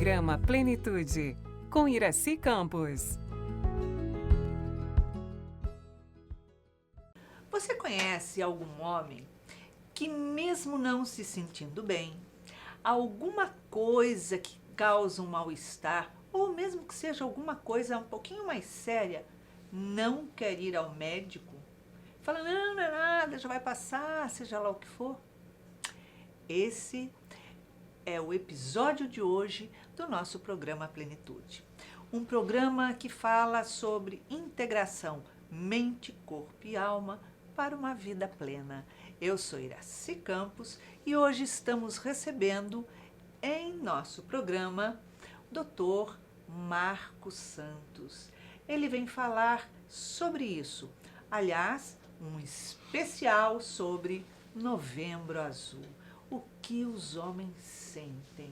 Programa Plenitude, com Iraci Campos. Você conhece algum homem que, mesmo não se sentindo bem, alguma coisa que causa um mal-estar, ou mesmo que seja alguma coisa um pouquinho mais séria, não quer ir ao médico? Fala, não, não é nada, já vai passar, seja lá o que for. Esse é o episódio de hoje do nosso programa Plenitude. Um programa que fala sobre integração mente, corpo e alma para uma vida plena. Eu sou Iraci Campos e hoje estamos recebendo em nosso programa o Dr. Marcos Santos. Ele vem falar sobre isso. Aliás, um especial sobre Novembro Azul. O que os homens sentem.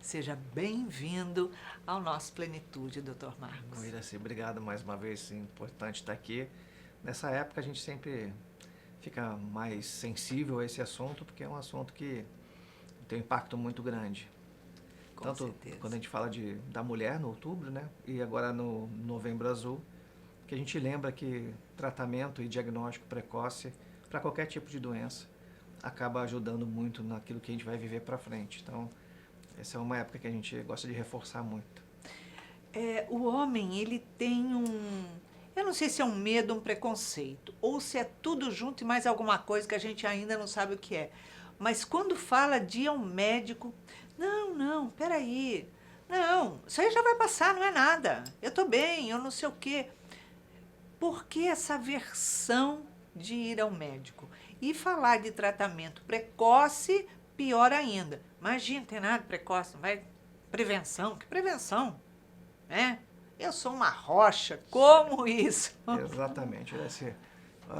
Seja bem-vindo ao nosso Plenitude, Dr. Marcos. Iraci, obrigado mais uma vez. É importante estar aqui. Nessa época a gente sempre fica mais sensível a esse assunto, porque é um assunto que tem um impacto muito grande. Com Tanto certeza. quando a gente fala da mulher no outubro, né? E agora no Novembro Azul, que a gente lembra que tratamento e diagnóstico precoce para qualquer tipo de doença acaba ajudando muito naquilo que a gente vai viver para frente. Então, essa é uma época que a gente gosta de reforçar muito. O homem, ele tem eu não sei se é um medo, um preconceito, ou se é tudo junto e mais alguma coisa que a gente ainda não sabe o que é. Mas quando fala de ir ao médico, não, peraí, não, isso aí já vai passar, não é nada, eu tô bem, eu não sei o quê. Por que essa aversão de ir ao médico? E falar de tratamento precoce, pior ainda. Imagina, tem nada precoce, não vai... Prevenção, que prevenção? Né? Eu sou uma rocha, como isso? Exatamente.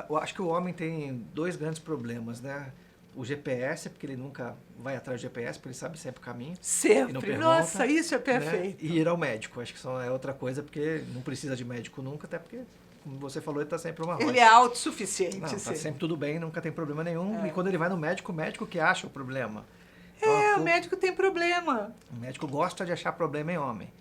Eu acho que o homem tem dois grandes problemas, né? O GPS, porque ele nunca vai atrás do GPS, porque ele sabe sempre o caminho. Sempre. E não pergunta, Nossa, isso é né? perfeito. E ir ao médico. Acho que isso é outra coisa, porque não precisa de médico nunca, até porque, como você falou, ele está sempre uma rocha. Ele é autossuficiente. Está sempre tudo bem, nunca tem problema nenhum. E quando ele vai no médico, o médico que acha o problema. O médico tem problema. O médico gosta de achar problema em homem.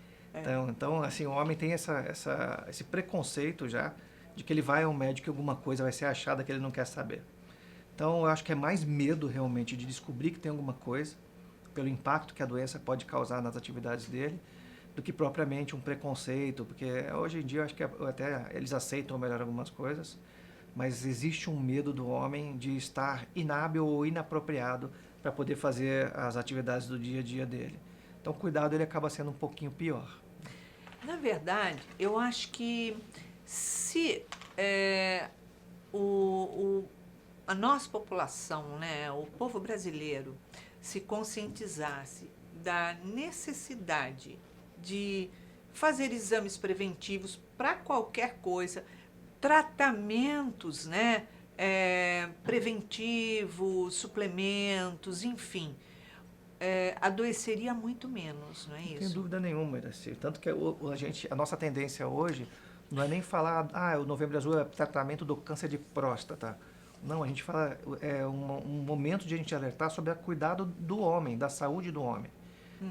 Então, assim, o homem tem esse preconceito já de que ele vai ao médico e alguma coisa vai ser achada que ele não quer saber. Então, eu acho que é mais medo realmente de descobrir que tem alguma coisa, pelo impacto que a doença pode causar nas atividades dele, do que propriamente um preconceito, porque hoje em dia eu acho que até eles aceitam melhor algumas coisas, mas existe um medo do homem de estar inábil ou inapropriado para poder fazer as atividades do dia a dia dele. Então, o cuidado ele acaba sendo um pouquinho pior. Na verdade, eu acho que se a nossa população, né, o povo brasileiro, se conscientizasse da necessidade de fazer exames preventivos para qualquer coisa, tratamentos, né, preventivos, suplementos, enfim, adoeceria muito menos, não é isso? Sem dúvida nenhuma, Iraci. Tanto que a nossa tendência hoje não é nem falar, o Novembro Azul é tratamento do câncer de próstata. Não, a gente fala, um momento de a gente alertar sobre o cuidado do homem, da saúde do homem.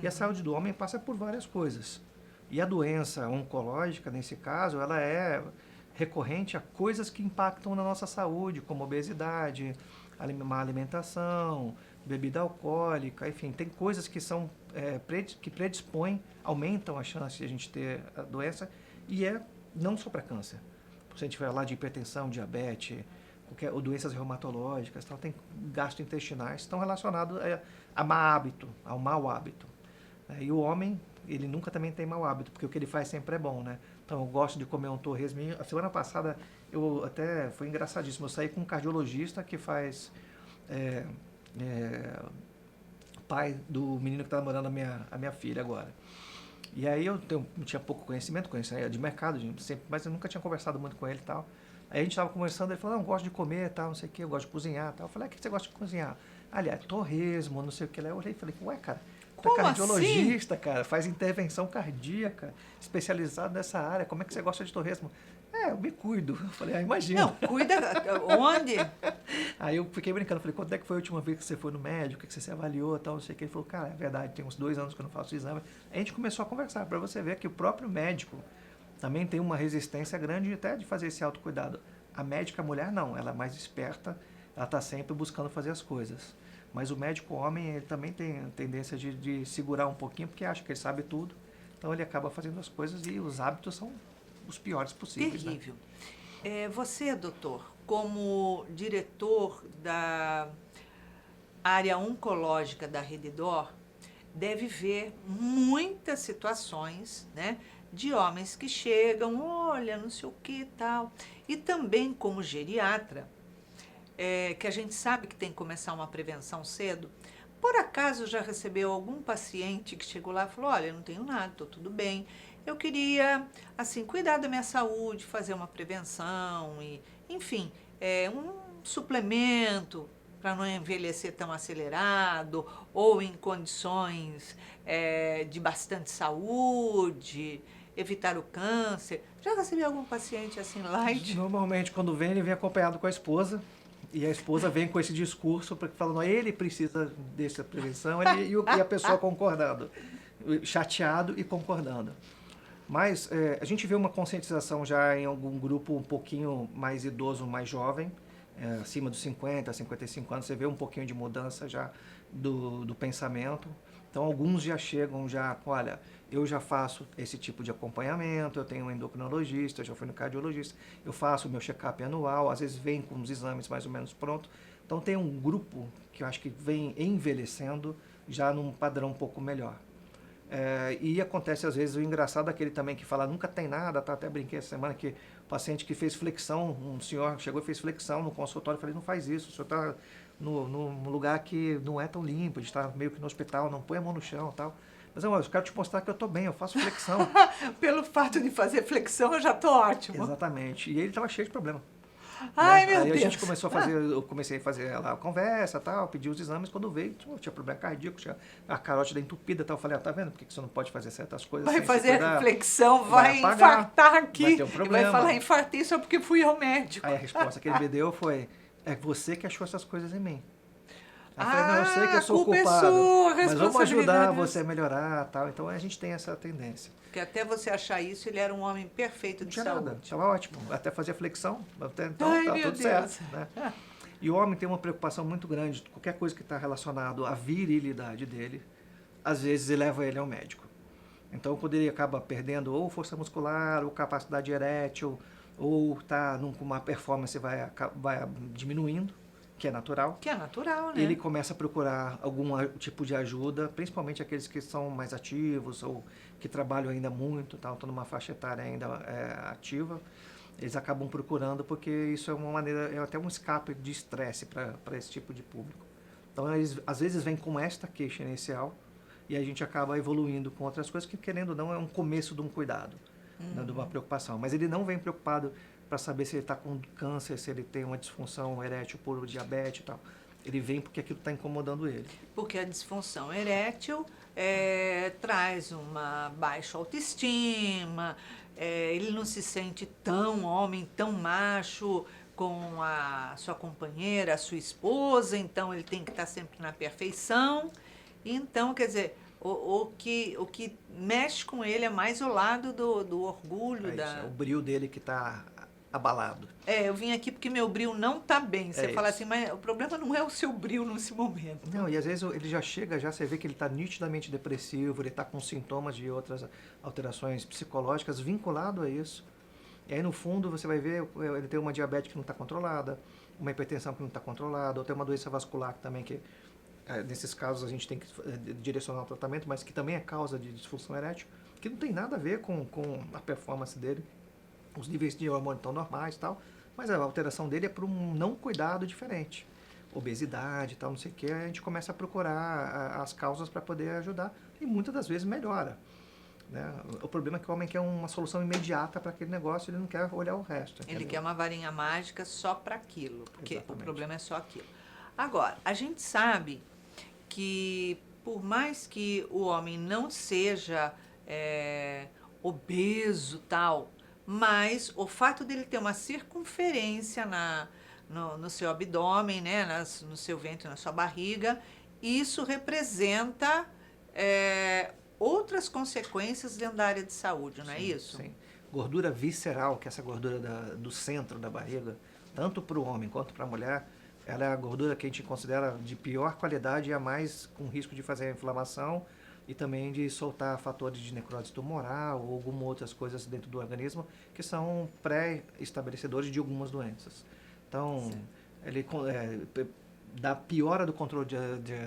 E a saúde do homem passa por várias coisas. E a doença oncológica, nesse caso, ela é recorrente a coisas que impactam na nossa saúde, como obesidade, má alimentação, bebida alcoólica, enfim, tem coisas que são que predispõem, aumentam a chance de a gente ter a doença, e não só para câncer. Se a gente vai lá de hipertensão, diabetes, ou doenças reumatológicas, tem gastrointestinais, estão relacionados ao mau hábito. E o homem, ele nunca também tem mau hábito, porque o que ele faz sempre é bom, né? Então, eu gosto de comer um torresminho. A semana passada, foi engraçadíssimo, eu saí com um cardiologista que faz... pai do menino que está namorando a minha filha agora. E aí eu tinha pouco conhecimento de mercado, mas eu nunca tinha conversado muito com ele e tal. Aí a gente estava conversando, ele falou, não, eu gosto de comer, tal, não sei o que, eu gosto de cozinhar, tal. Eu falei, o que você gosta de cozinhar? Aliás, torresmo, não sei o que. Aí eu olhei e falei, ué, cara, tu é cardiologista, assim? Cara, faz intervenção cardíaca, especializado nessa área, como é que você gosta de torresmo? Eu me cuido. Eu falei, imagina. Não, cuida onde? Aí eu fiquei brincando, falei, quando é que foi a última vez que você foi no médico, que você se avaliou e tal, não sei o que. Ele falou, cara, é verdade, tem uns 2 anos que eu não faço exame. Aí a gente começou a conversar, para você ver que o próprio médico também tem uma resistência grande até de fazer esse autocuidado. A médica mulher não, ela é mais esperta, ela está sempre buscando fazer as coisas. Mas o médico homem, ele também tem a tendência de segurar um pouquinho, porque acha que ele sabe tudo. Então ele acaba fazendo as coisas e os hábitos são os piores possíveis. Terrível. Você, doutor, como diretor da área oncológica da Redidor, deve ver muitas situações, né, de homens que chegam, olha, não sei o que e tal. E também como geriatra, que a gente sabe que tem que começar uma prevenção cedo. Por acaso já recebeu algum paciente que chegou lá e falou, olha, eu não tenho nada, estou tudo bem. Eu queria, assim, cuidar da minha saúde, fazer uma prevenção, e, enfim, um suplemento para não envelhecer tão acelerado ou em condições de bastante saúde, evitar o câncer. Já recebeu algum paciente assim light? Normalmente, quando vem, ele vem acompanhado com a esposa. E a esposa vem com esse discurso falando, ele precisa dessa prevenção, e a pessoa concordando, chateado e concordando. Mas a gente vê uma conscientização já em algum grupo um pouquinho mais idoso, mais jovem, acima dos 50, 55 anos, você vê um pouquinho de mudança já do pensamento. Então, alguns já chegam já com, olha, eu já faço esse tipo de acompanhamento, eu tenho um endocrinologista, eu já fui no cardiologista, eu faço o meu check-up anual, às vezes vem com os exames mais ou menos prontos. Então, tem um grupo que eu acho que vem envelhecendo já num padrão um pouco melhor. E acontece às vezes o engraçado daquele também que fala, nunca tem nada, tá? Até brinquei essa semana que o paciente que fez flexão, um senhor chegou e fez flexão no consultório, eu falei, não faz isso, o senhor está num lugar que não é tão limpo, a gente está meio que no hospital, não põe a mão no chão e tal. Mas eu quero te mostrar que eu estou bem, eu faço flexão. Pelo fato de fazer flexão, eu já estou ótimo. Exatamente. E ele estava cheio de problema. Ai, né? meu Aí Deus. a gente começou a fazer, eu comecei a fazer lá a conversa, tal, pedi os exames, quando veio, tinha problema cardíaco, tinha a carótida entupida, tal. Eu falei, tá vendo por que você não pode fazer certas coisas Vai sem se fazer cuidar? flexão, Vai vai apagar, infartar aqui. vai ter um E vai problema. falar, infartei só porque fui ao médico. Aí a resposta que ele me deu foi, é você que achou essas coisas em mim. Aí eu falei, não, eu sei que eu sou a culpa é culpado, sua, a mas vamos ajudar responsabilidade é você a melhorar, tal. Então a gente tem essa tendência. Porque até você achar isso, ele era um homem perfeito Não de tinha saúde. nada, estava ótimo. Até fazia flexão, então Ai, tá meu tudo Deus. certo. Né? E o homem tem uma preocupação muito grande, qualquer coisa que está relacionado à virilidade dele, às vezes leva ele ao médico. Então, quando ele acaba perdendo ou força muscular, ou capacidade erétil, ou está com uma performance vai diminuindo, que é natural. Que é natural, né? Ele começa a procurar algum tipo de ajuda, principalmente aqueles que são mais ativos ou que trabalham ainda muito, estão numa faixa etária ainda ativa. Eles acabam procurando porque isso é uma maneira, é até um escape de estresse para esse tipo de público. Então, eles às vezes vêm com esta queixa inicial e a gente acaba evoluindo com outras coisas que, querendo ou não, é um começo de um cuidado, né, de uma preocupação. Mas ele não vem preocupado para saber se ele está com câncer, se ele tem uma disfunção erétil por diabetes e tal. Ele vem porque aquilo está incomodando ele. Porque a disfunção erétil traz uma baixa autoestima, ele não se sente tão homem, tão macho com a sua companheira, a sua esposa, então ele tem que estar sempre na perfeição. Então, quer dizer, o que mexe com ele é mais o lado do orgulho. É o brio dele que está abalado. Eu vim aqui porque meu brio não está bem. Você fala isso. assim, mas o problema não é o seu brio nesse momento. Não, e às vezes ele já chega, você vê que ele está nitidamente depressivo, ele está com sintomas de outras alterações psicológicas vinculado a isso. E aí, no fundo, você vai ver, ele tem uma diabetes que não está controlada, uma hipertensão que não está controlada, ou tem uma doença vascular também que, nesses casos, a gente tem que direcionar o tratamento, mas que também é causa de disfunção erétil, que não tem nada a ver com a performance dele. Os níveis de hormônio estão normais e tal, mas a alteração dele é por um não cuidado diferente. Obesidade e tal, não sei o que, a gente começa a procurar as causas para poder ajudar e muitas das vezes melhora. Né? O problema é que o homem quer uma solução imediata para aquele negócio, ele não quer olhar o resto. Ele quer uma varinha mágica só para aquilo, porque Exatamente. o problema é só aquilo. Agora, a gente sabe que por mais que o homem não seja obeso tal, mas o fato dele ter uma circunferência no seu abdômen, né, no seu ventre, na sua barriga, isso representa outras consequências dentro da área de saúde, não é isso? Sim. Gordura visceral, que é essa gordura do centro da barriga, tanto para o homem quanto para a mulher, ela é a gordura que a gente considera de pior qualidade e a mais com risco de fazer inflamação e também de soltar fatores de necrose tumoral ou algumas outras coisas dentro do organismo que são pré-estabelecedores de algumas doenças. Então, ele dá piora do controle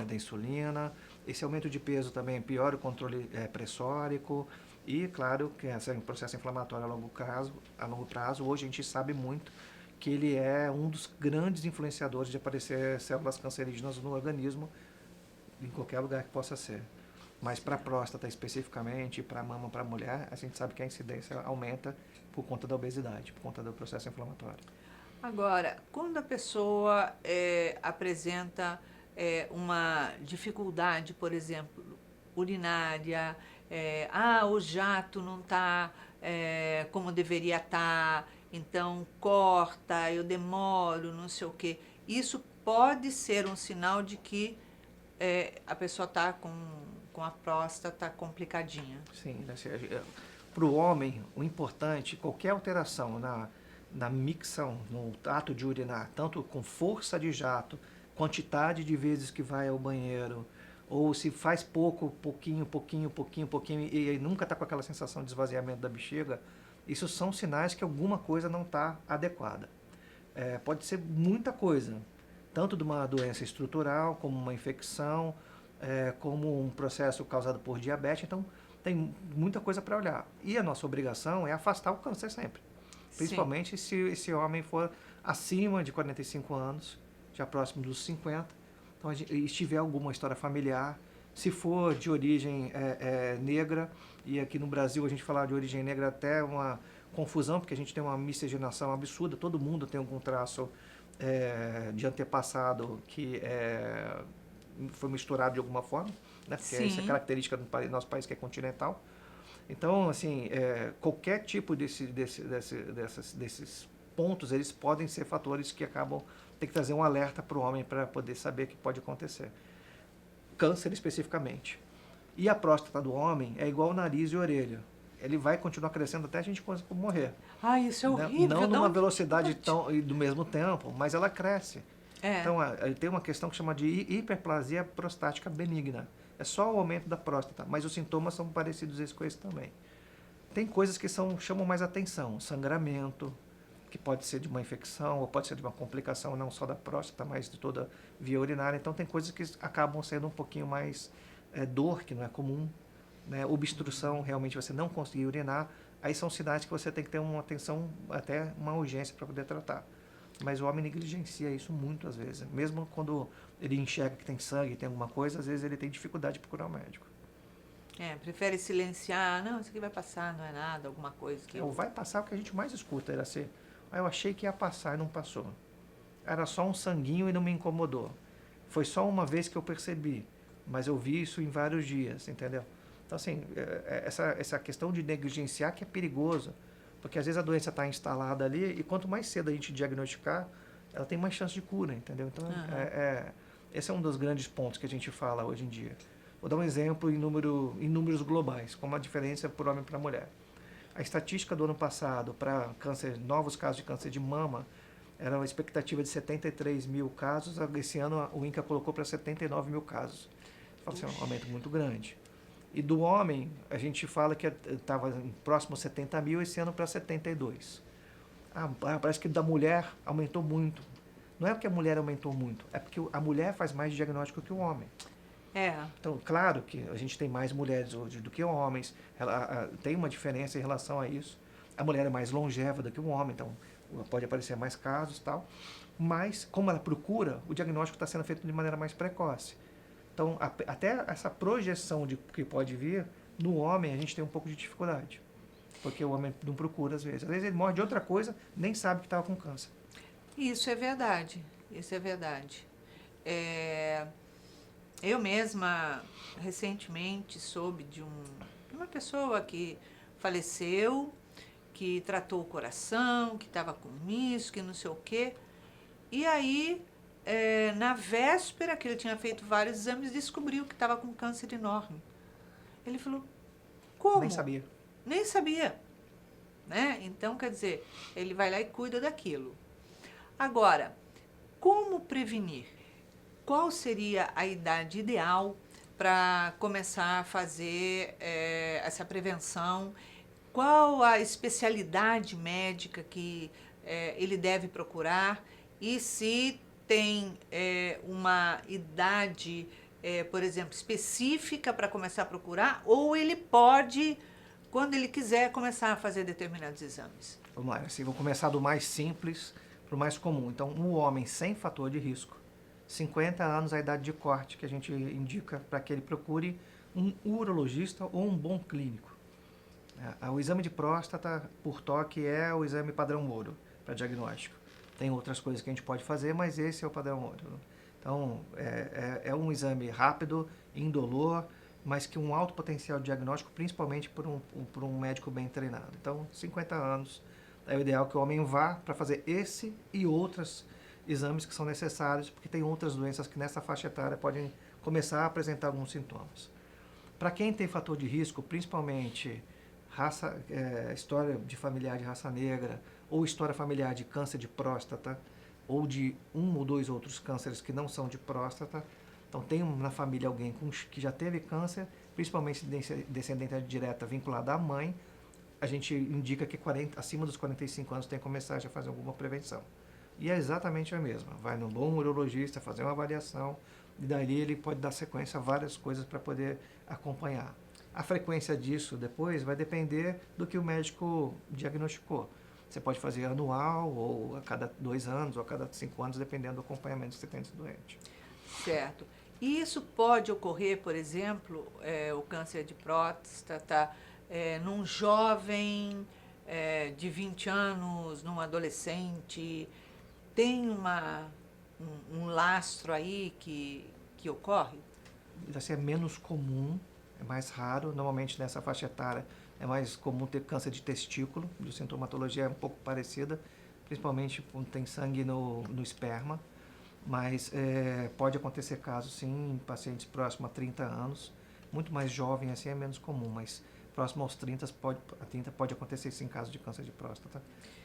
da insulina, esse aumento de peso também piora o controle pressórico e, claro, que esse processo inflamatório a longo prazo, hoje a gente sabe muito que ele é um dos grandes influenciadores de aparecer células cancerígenas no organismo, em qualquer lugar que possa ser. Mas para a próstata especificamente, para a mama, para a mulher, a gente sabe que a incidência aumenta por conta da obesidade, por conta do processo inflamatório. Agora, quando a pessoa apresenta uma dificuldade, por exemplo, urinária, o jato não está como deveria estar, então corta, eu demoro, não sei o quê. Isso pode ser um sinal de que a pessoa está com a próstata complicadinha. Sim, para o homem, o importante, qualquer alteração na micção, no ato de urinar, tanto com força de jato, quantidade de vezes que vai ao banheiro, ou se faz pouquinho, e nunca está com aquela sensação de esvaziamento da bexiga, isso são sinais que alguma coisa não está adequada. Pode ser muita coisa, tanto de uma doença estrutural, como uma infecção, como um processo causado por diabetes, então tem muita coisa para olhar. E a nossa obrigação é afastar o câncer sempre. Principalmente se esse homem for acima de 45 anos, já próximo dos 50, então, e tiver alguma história familiar, se for de origem negra, e aqui no Brasil a gente falar de origem negra até uma confusão, porque a gente tem uma miscigenação absurda, todo mundo tem algum traço de antepassado que foi misturado de alguma forma, né? Porque essa é característica do nosso país que é continental. Então, assim, qualquer tipo desses pontos, eles podem ser fatores que acabam, tem que trazer um alerta para o homem para poder saber que pode acontecer. Câncer especificamente. E a próstata do homem é igual o nariz e a orelha. Ele vai continuar crescendo até a gente morrer. Isso é horrível. Não numa velocidade do mesmo tempo, mas ela cresce. Então, tem uma questão que chama de hiperplasia prostática benigna. É só o aumento da próstata, mas os sintomas são parecidos com esse também. Tem coisas que chamam mais atenção, sangramento, que pode ser de uma infecção ou pode ser de uma complicação não só da próstata, mas de toda a via urinária. Então tem coisas que acabam sendo um pouquinho mais dor, que não é comum, né? Obstrução, realmente você não conseguir urinar, aí são sinais que você tem que ter uma atenção, até uma urgência para poder tratar. Mas o homem negligencia isso muito às vezes. Mesmo quando ele enxerga que tem sangue, tem alguma coisa, às vezes ele tem dificuldade de procurar um médico. Prefere silenciar. Não, isso aqui vai passar, não é nada, alguma coisa. Vai passar, o que a gente mais escuta era assim, eu achei que ia passar e não passou. Era só um sanguinho e não me incomodou. Foi só uma vez que eu percebi, mas eu vi isso em vários dias, entendeu? Então, assim, essa questão de negligenciar que é perigoso, porque às vezes a doença está instalada ali e quanto mais cedo a gente diagnosticar, ela tem mais chance de cura, entendeu? Então, esse é um dos grandes pontos que a gente fala hoje em dia. Vou dar um exemplo em números globais, como a diferença por homem e para mulher. A estatística do ano passado para novos casos de câncer de mama era uma expectativa de 73 mil casos, esse ano o INCA colocou para 79 mil casos. Fala assim, é um aumento muito grande. E do homem, a gente fala que estava próximo a 70 mil, esse ano para 72. Parece que da mulher aumentou muito. Não é porque a mulher aumentou muito, é porque a mulher faz mais diagnóstico que o homem. Então, claro que a gente tem mais mulheres hoje do que homens, tem uma diferença em relação a isso. A mulher é mais longeva do que o homem, então pode aparecer mais casos e tal. Mas, como ela procura, o diagnóstico está sendo feito de maneira mais precoce. Então, até essa projeção de que pode vir, no homem a gente tem um pouco de dificuldade. Porque o homem não procura às vezes. Às vezes ele morre de outra coisa, nem sabe que estava com câncer. Isso é verdade. Eu mesma, recentemente, soube de uma pessoa que faleceu, que tratou o coração, que estava com isso, que não sei o quê. E aí, na véspera, que ele tinha feito vários exames, descobriu que estava com um câncer enorme. Ele falou, como? Nem sabia. Nem sabia. Né? Então, quer dizer, ele vai lá e cuida daquilo. Agora, como prevenir? Qual seria a idade ideal para começar a fazer essa prevenção? Qual a especialidade médica que ele deve procurar? E se tem uma idade, por exemplo, específica para começar a procurar? Ou ele pode, quando ele quiser, começar a fazer determinados exames? Vamos lá, assim, vou começar do mais simples para o mais comum. Então, um homem sem fator de risco, 50 anos a idade de corte, que a gente indica para que ele procure um urologista ou um bom clínico. O exame de próstata por toque é o exame padrão ouro para diagnóstico. Tem outras coisas que a gente pode fazer, mas esse é o padrão ouro. Então, é um exame rápido, indolor, mas que um alto potencial de diagnóstico, principalmente por um médico bem treinado. Então, 50 anos é o ideal que o homem vá para fazer esse e outros exames que são necessários, porque tem outras doenças que nessa faixa etária podem começar a apresentar alguns sintomas. Para quem tem fator de risco, principalmente história de familiar de raça negra, ou história familiar de câncer de próstata, ou de um ou dois outros cânceres que não são de próstata. Então, tem na família alguém que já teve câncer, principalmente descendente direta vinculada à mãe, a gente indica que acima dos 45 anos tem que começar já a fazer alguma prevenção. E é exatamente a mesma. Vai num bom urologista, fazer uma avaliação, e dali ele pode dar sequência a várias coisas para poder acompanhar. A frequência disso depois vai depender do que o médico diagnosticou. Você pode fazer anual, ou a cada 2 anos, ou a cada 5 anos, dependendo do acompanhamento que você tem desse doente. Certo. E isso pode ocorrer, por exemplo, o câncer de próstata, num jovem de 20 anos, num adolescente, tem um lastro aí que ocorre? Isso é menos comum, é mais raro. Normalmente nessa faixa etária é mais comum ter câncer de testículo, a sintomatologia é um pouco parecida, principalmente quando tem sangue no esperma. Mas pode acontecer casos, sim, em pacientes próximos a 30 anos. Muito mais jovem assim é menos comum, mas próximo aos 30 pode acontecer sim caso de câncer de próstata.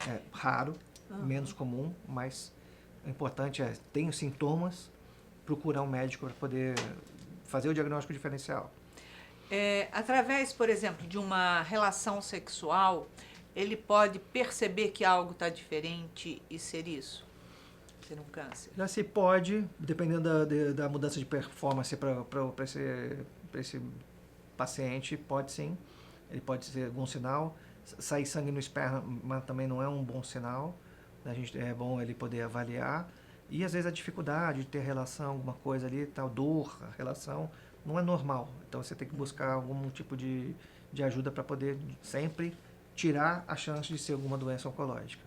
É raro, menos comum, mas o importante tem os sintomas, procurar um médico para poder fazer o diagnóstico diferencial. Através, por exemplo, de uma relação sexual, ele pode perceber que algo está diferente e ser isso? Ser um câncer? Já se pode, dependendo da mudança de performance para esse paciente, pode sim. Ele pode ser algum sinal. Sair sangue no esperma também não é um bom sinal. É bom ele poder avaliar. E às vezes a dificuldade de ter relação, alguma coisa ali, tal, dor, a relação, não é normal. Então você tem que buscar algum tipo de ajuda para poder sempre tirar a chance de ser alguma doença oncológica.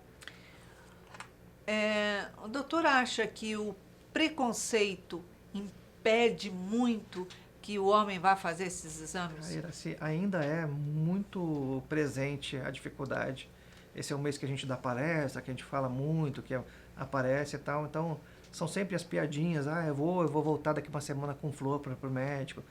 O doutor acha que o preconceito impede muito que o homem vá fazer esses exames? Ainda é muito presente a dificuldade. Esse é um mês que a gente dá palestra, que a gente fala muito, que aparece e tal. Então, são sempre as piadinhas. Eu vou voltar daqui uma semana com flor para o médico.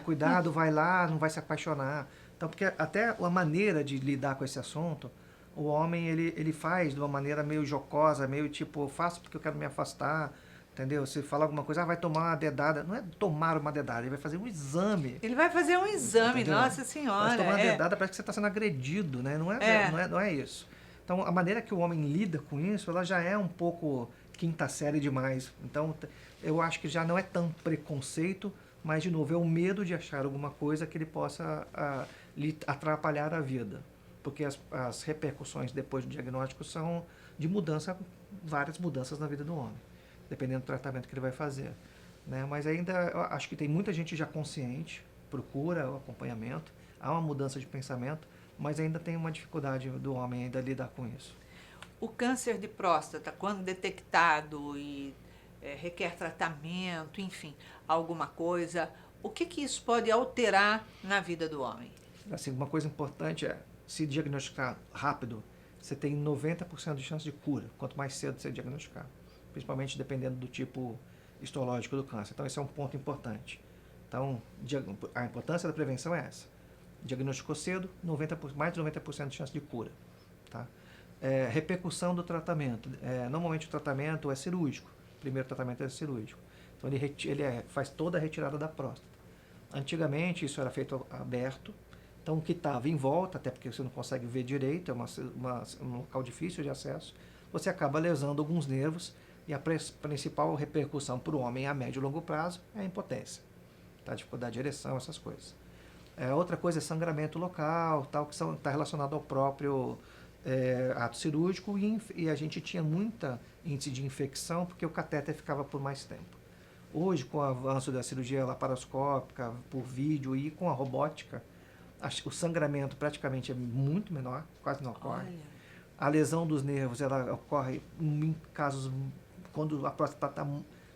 Cuidado, vai lá, não vai se apaixonar. Então, porque até a maneira de lidar com esse assunto, o homem ele faz de uma maneira meio jocosa, meio tipo, faço porque eu quero me afastar. Entendeu? Se fala alguma coisa, vai tomar uma dedada. Não é tomar uma dedada, ele vai fazer um exame. Ele vai fazer um exame, entendeu? Nossa Senhora. Mas tomar uma dedada parece que você está sendo agredido, né? Não é isso. Então, a maneira que o homem lida com isso, ela já é um pouco quinta série demais. Então, eu acho que já não é tão preconceito, mas, de novo, é o medo de achar alguma coisa que ele possa lhe atrapalhar a vida. Porque as repercussões depois do diagnóstico são de várias mudanças na vida do homem, dependendo do tratamento que ele vai fazer. Né? Mas ainda, eu acho que tem muita gente já consciente, procura o acompanhamento, há uma mudança de pensamento, mas ainda tem uma dificuldade do homem ainda lidar com isso. O câncer de próstata, quando detectado e requer tratamento, enfim, alguma coisa, o que isso pode alterar na vida do homem? Assim, uma coisa importante se diagnosticar rápido, você tem 90% de chance de cura, quanto mais cedo você diagnosticar, principalmente dependendo do tipo histológico do câncer. Então, esse é um ponto importante. Então, a importância da prevenção é essa. Diagnosticou cedo, mais de 90% de chance de cura. Tá? Repercussão do tratamento. Normalmente o tratamento é cirúrgico. O primeiro tratamento é cirúrgico. Então, ele faz toda a retirada da próstata. Antigamente, isso era feito aberto. Então, o que estava em volta, até porque você não consegue ver direito, é um local difícil de acesso, você acaba lesando alguns nervos e a principal repercussão para o homem a médio e longo prazo é a impotência. Tá? Dificuldade de ereção, essas coisas. Outra coisa é sangramento local, tal, que está relacionado ao próprio ato cirúrgico e a gente tinha muita índice de infecção porque o catéter ficava por mais tempo. Hoje, com o avanço da cirurgia laparoscópica, por vídeo e com a robótica, o sangramento praticamente é muito menor, quase não ocorre. Olha. A lesão dos nervos ela ocorre em casos quando a próstata está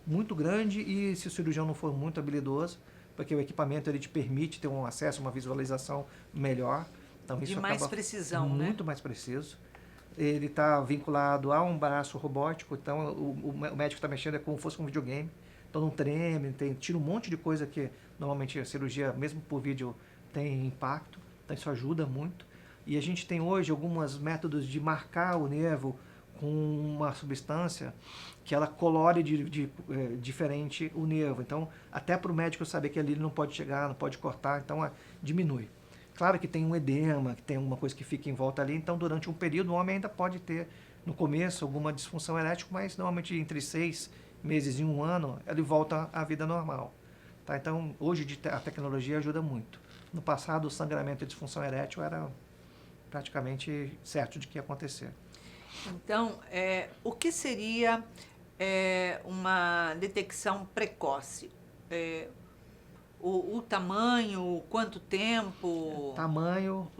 muito grande e se o cirurgião não for muito habilidoso, porque o equipamento ele te permite ter um acesso, uma visualização melhor. Então, isso de mais acaba precisão, muito mais preciso. Ele está vinculado a um braço robótico, então o médico está mexendo como se fosse um videogame. Então não treme, tira um monte de coisa que normalmente a cirurgia, mesmo por vídeo, tem impacto. Então isso ajuda muito. E a gente tem hoje alguns métodos de marcar o nervo com uma substância que ela colore diferente o nervo. Então, até para o médico saber que ali ele não pode chegar, não pode cortar, então diminui. Claro que tem um edema, que tem alguma coisa que fica em volta ali, então durante um período o homem ainda pode ter, no começo, alguma disfunção erétil, mas normalmente entre 6 meses e 1 ano, ele volta à vida normal. Tá? Então, hoje a tecnologia ajuda muito. No passado, o sangramento e a disfunção erétil era praticamente certo de que ia acontecer. Então, o que seria uma detecção precoce? O tamanho, quanto tempo? Tamanho,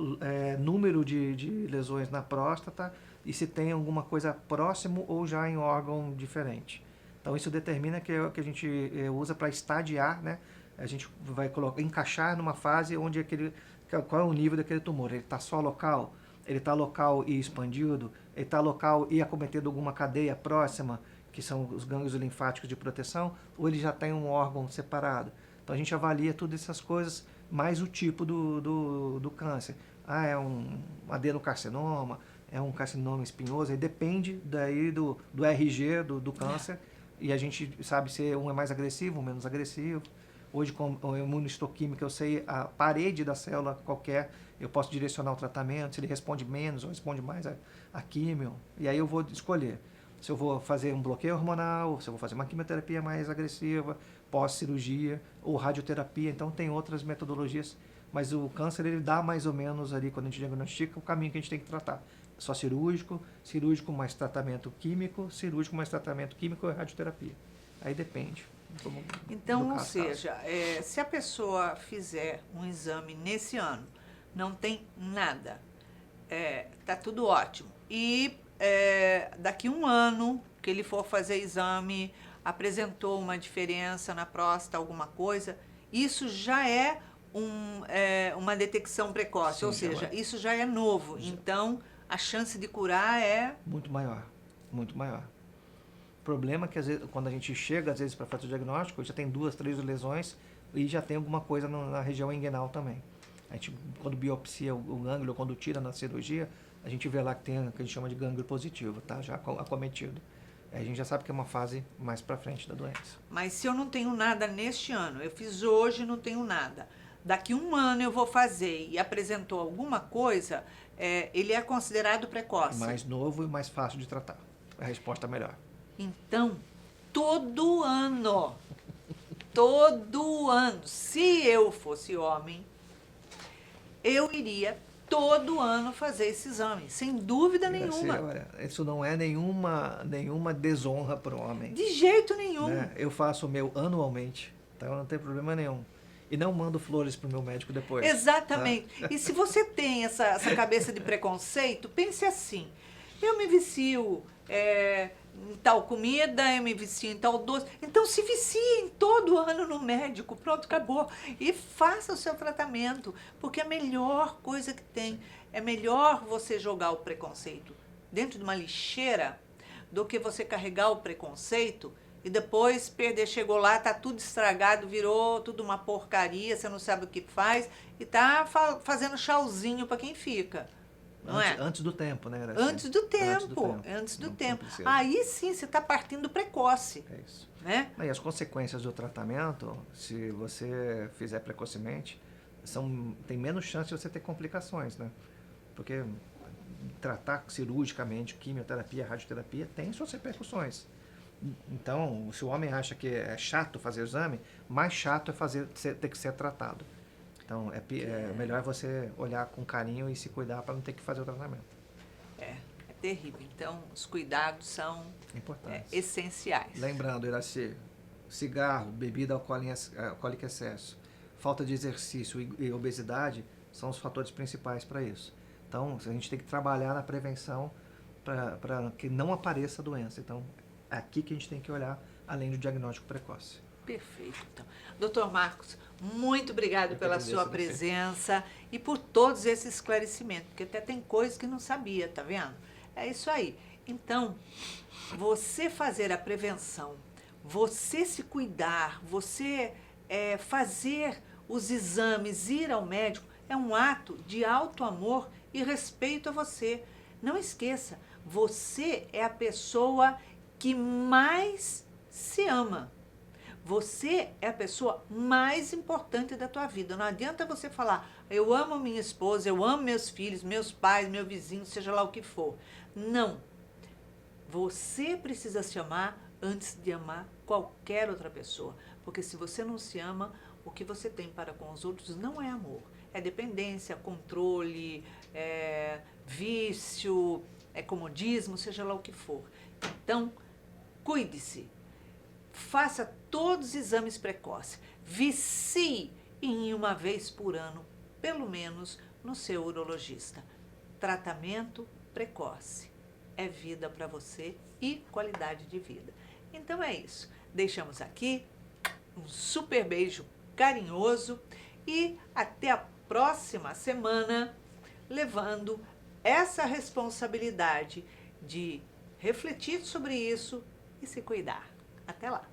número de lesões na próstata e se tem alguma coisa próximo ou já em órgão diferente. Então, isso determina que a gente usa para estadiar, né? A gente vai encaixar numa fase onde qual é o nível daquele tumor. Ele está só local? Ele está local e expandido? Ele está local e acometendo alguma cadeia próxima, que são os gânglios linfáticos de proteção? Ou ele já tem um órgão separado? Então, a gente avalia todas essas coisas, mais o tipo do câncer. É um adenocarcinoma, é um carcinoma espinhoso, aí depende daí do RG do câncer, e a gente sabe se um é mais agressivo ou menos agressivo. Hoje, com a imunohistoquímica, eu sei a parede da célula qualquer, eu posso direcionar o tratamento, se ele responde menos ou responde mais a químio, e aí eu vou escolher se eu vou fazer um bloqueio hormonal, se eu vou fazer uma quimioterapia mais agressiva, pós-cirurgia ou radioterapia. Então, tem outras metodologias, mas o câncer ele dá mais ou menos ali, quando a gente diagnostica, o caminho que a gente tem que tratar. Só cirúrgico, cirúrgico mais tratamento químico, cirúrgico mais tratamento químico e radioterapia. Aí depende. Então, ou seja, se a pessoa fizer um exame nesse ano, não tem nada, tá tudo ótimo. E daqui um ano que ele for fazer exame, apresentou uma diferença na próstata, alguma coisa, isso já é uma detecção precoce, sim, ou seja, isso já é novo. Já. Então, a chance de curar é... muito maior, muito maior. O problema é que, às vezes, quando a gente chega, às vezes, para fazer o diagnóstico, já tem 2, 3 lesões e já tem alguma coisa na região inguinal também. A gente, quando biopsia o gânglio, quando tira na cirurgia, a gente vê lá que tem o que a gente chama de gânglio positivo, tá? Já acometido. A gente já sabe que é uma fase mais para frente da doença. Mas se eu não tenho nada neste ano, eu fiz hoje e não tenho nada, daqui um ano eu vou fazer e apresentou alguma coisa, ele é considerado precoce. Mais novo e mais fácil de tratar. A resposta é melhor. Então, todo ano, se eu fosse homem, eu iria todo ano fazer esse exame, sem dúvida nenhuma. Isso não é nenhuma desonra para o homem. De jeito nenhum. Né? Eu faço o meu anualmente, então não tem problema nenhum. E não mando flores para o meu médico depois. Exatamente. Tá? E se você tem essa cabeça de preconceito, pense assim, eu me vicio, em tal comida, eu me vicio em tal doce. Então se viciem todo ano no médico, pronto, acabou. E faça o seu tratamento, porque é a melhor coisa que tem. É melhor você jogar o preconceito dentro de uma lixeira do que você carregar o preconceito e depois perder, chegou lá, tá tudo estragado, virou tudo uma porcaria, você não sabe o que faz e tá fazendo chauzinho para quem fica. Não antes, é? antes do tempo, né? Era assim. Antes do tempo. Antes do Não tempo. precisa. Aí sim você está partindo precoce. É isso. Né? E as consequências do tratamento, se você fizer precocemente, tem menos chance de você ter complicações, né? Porque tratar cirurgicamente, quimioterapia, radioterapia, tem suas repercussões. Então, se o homem acha que é chato fazer o exame, mais chato é ter que ser tratado. Então, é melhor você olhar com carinho e se cuidar para não ter que fazer o tratamento. É terrível. Então, os cuidados são essenciais. Lembrando, Iraci, cigarro, bebida alcoólica em excesso, falta de exercício e obesidade são os fatores principais para isso. Então, a gente tem que trabalhar na prevenção para que não apareça a doença. Então, é aqui que a gente tem que olhar, além do diagnóstico precoce. Perfeito. Então, Dr. Marcos, muito obrigado pela sua presença e por todos esses esclarecimentos, porque até tem coisas que não sabia, tá vendo? É isso aí. Então, você fazer a prevenção, você se cuidar, você fazer os exames, ir ao médico, é um ato de alto amor e respeito a você. Não esqueça, você é a pessoa que mais se ama. Você é a pessoa mais importante da tua vida. Não adianta você falar, eu amo minha esposa, eu amo meus filhos, meus pais, meu vizinho, seja lá o que for. Não. Você precisa se amar antes de amar qualquer outra pessoa. Porque se você não se ama, o que você tem para com os outros não é amor. É dependência, controle, vício, comodismo, seja lá o que for. Então, cuide-se. Faça todos os exames precoces. Vicie em uma vez por ano, pelo menos, no seu urologista. Tratamento precoce. É vida para você e qualidade de vida. Então é isso. Deixamos aqui um super beijo carinhoso e até a próxima semana, levando essa responsabilidade de refletir sobre isso e se cuidar. Até lá!